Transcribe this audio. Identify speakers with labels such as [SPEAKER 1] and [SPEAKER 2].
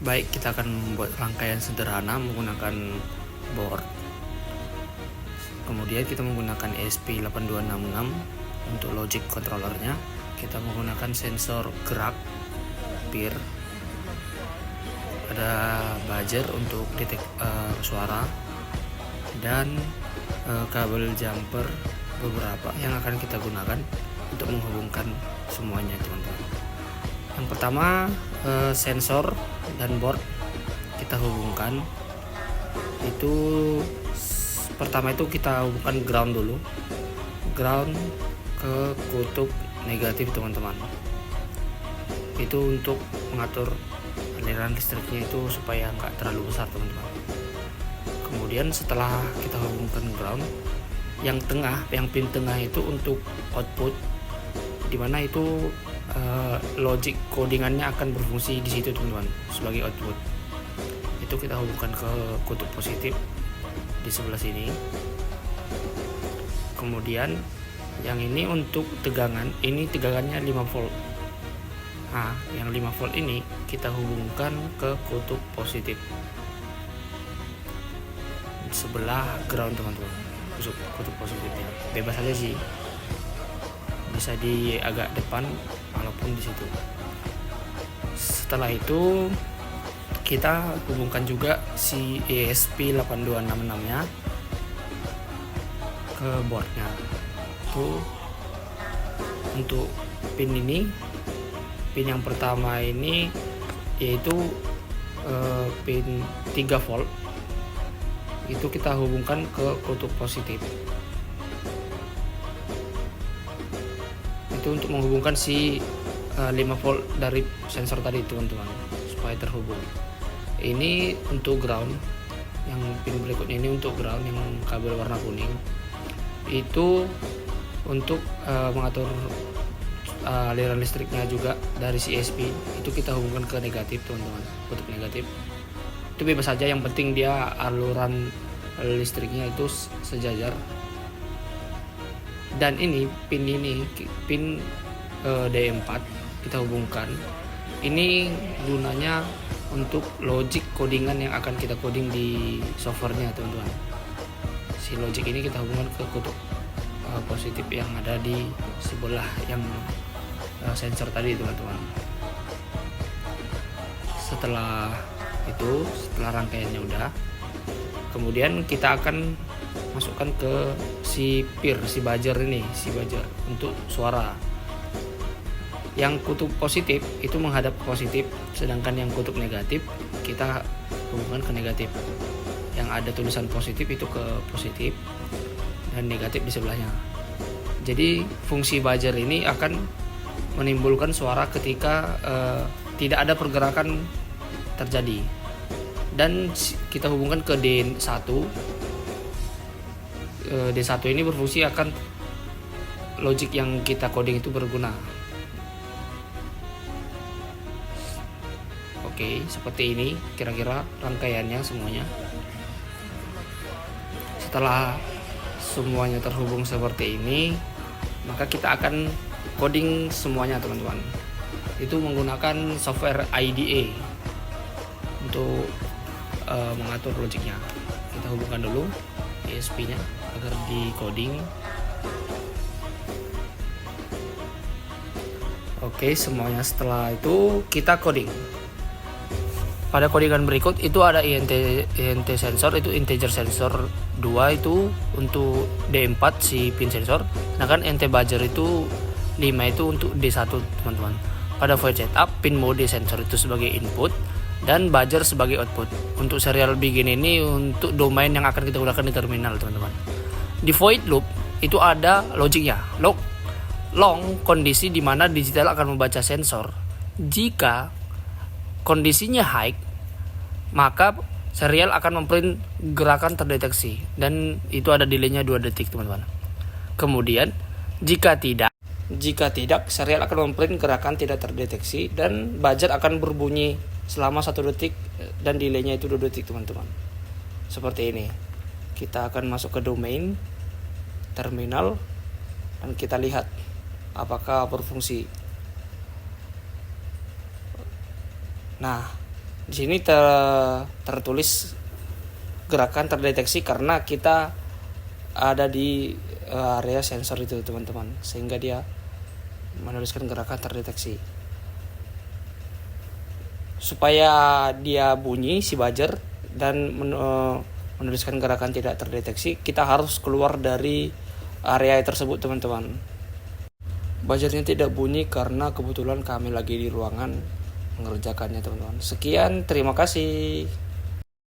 [SPEAKER 1] Baik, kita akan membuat rangkaian sederhana menggunakan board. Kemudian kita menggunakan ESP8266 untuk logic controllernya. Kita menggunakan sensor gerak peer, ada buzzer untuk detek suara, dan kabel jumper beberapa yang akan kita gunakan untuk menghubungkan semuanya, teman-teman. Yang pertama, sensor dan board kita hubungkan. Itu pertama itu kita hubungkan ground dulu, ground ke kutub negatif, teman-teman. Itu untuk mengatur aliran listriknya itu supaya nggak terlalu besar, teman-teman. Kemudian setelah kita hubungkan ground, yang pin tengah itu untuk output, dimana itu logic codingannya akan berfungsi di situ, teman-teman, sebagai output. Itu kita hubungkan ke kutub positif di sebelah sini. Kemudian yang ini untuk tegangan, ini tegangannya 5 volt. Nah, yang 5 volt ini kita hubungkan ke kutub positif sebelah ground, teman-teman. Kutub positifnya bebas aja sih, bisa di agak depan walaupun di situ. Setelah itu kita hubungkan juga si ESP8266 nya ke boardnya. Itu untuk pin ini, pin yang pertama ini yaitu pin 3 volt, itu kita hubungkan ke kutub positif. Itu untuk menghubungkan si 5 volt dari sensor tadi, teman-teman, supaya terhubung. Ini untuk ground. Yang pin berikutnya ini untuk ground, yang kabel warna kuning. Itu untuk mengatur aliran listriknya juga dari si ESP. Itu kita hubungkan ke negatif, teman-teman, kutub negatif. Itu bebas saja, yang penting dia aluran listriknya itu sejajar. Dan ini pin D4 kita hubungkan. Ini gunanya untuk logic codingan yang akan kita coding di softwarenya, teman-teman. Si logic ini kita hubungkan ke kutub positif yang ada di sebelah yang sensor tadi, teman-teman. Setelah rangkaiannya udah, kemudian kita akan masukkan ke si buzzer untuk suara. Yang kutub positif itu menghadap ke positif, sedangkan yang kutub negatif kita hubungkan ke negatif. Yang ada tulisan positif itu ke positif dan negatif di sebelahnya. Jadi fungsi buzzer ini akan menimbulkan suara ketika tidak ada pergerakan terjadi. Dan kita hubungkan ke D1. D1 ini berfungsi akan logic yang kita coding itu berguna. Oke, seperti ini kira-kira rangkaiannya semuanya. Setelah semuanya terhubung seperti ini, maka kita akan coding semuanya, teman-teman. Itu menggunakan software IDE untuk mengatur logiknya. Kita hubungkan dulu ESP-nya agar di coding. Oke, semuanya. Setelah itu kita coding. Pada codingan berikut itu ada INT sensor, itu integer sensor 2 itu untuk D4 si pin sensor, sedangkan NT buzzer itu 5 itu untuk D1, teman-teman. Pada void setup, pin mode sensor itu sebagai input dan buzzer sebagai output. Untuk serial begin ini untuk domain yang akan kita gunakan di terminal, teman-teman. Di void loop itu ada logiknya, long kondisi di mana digital akan membaca sensor. Jika kondisinya high, maka serial akan memprint gerakan terdeteksi, dan itu ada delaynya 2 detik, teman-teman. Kemudian jika tidak, serial akan memprint gerakan tidak terdeteksi dan buzzer akan berbunyi selama 1 detik dan delaynya itu 2 detik, teman-teman. Seperti ini. Kita akan masuk ke domain terminal dan kita lihat apakah berfungsi. Nah, Di sini tertulis gerakan terdeteksi karena kita ada di area sensor itu teman-teman, sehingga dia menuliskan gerakan terdeteksi. Supaya dia bunyi si buzzer dan menuliskan gerakan tidak terdeteksi, kita harus keluar dari area tersebut teman-teman. Buzzernya tidak bunyi karena kebetulan kami lagi di ruangan mengerjakannya teman-teman. Sekian, terima kasih.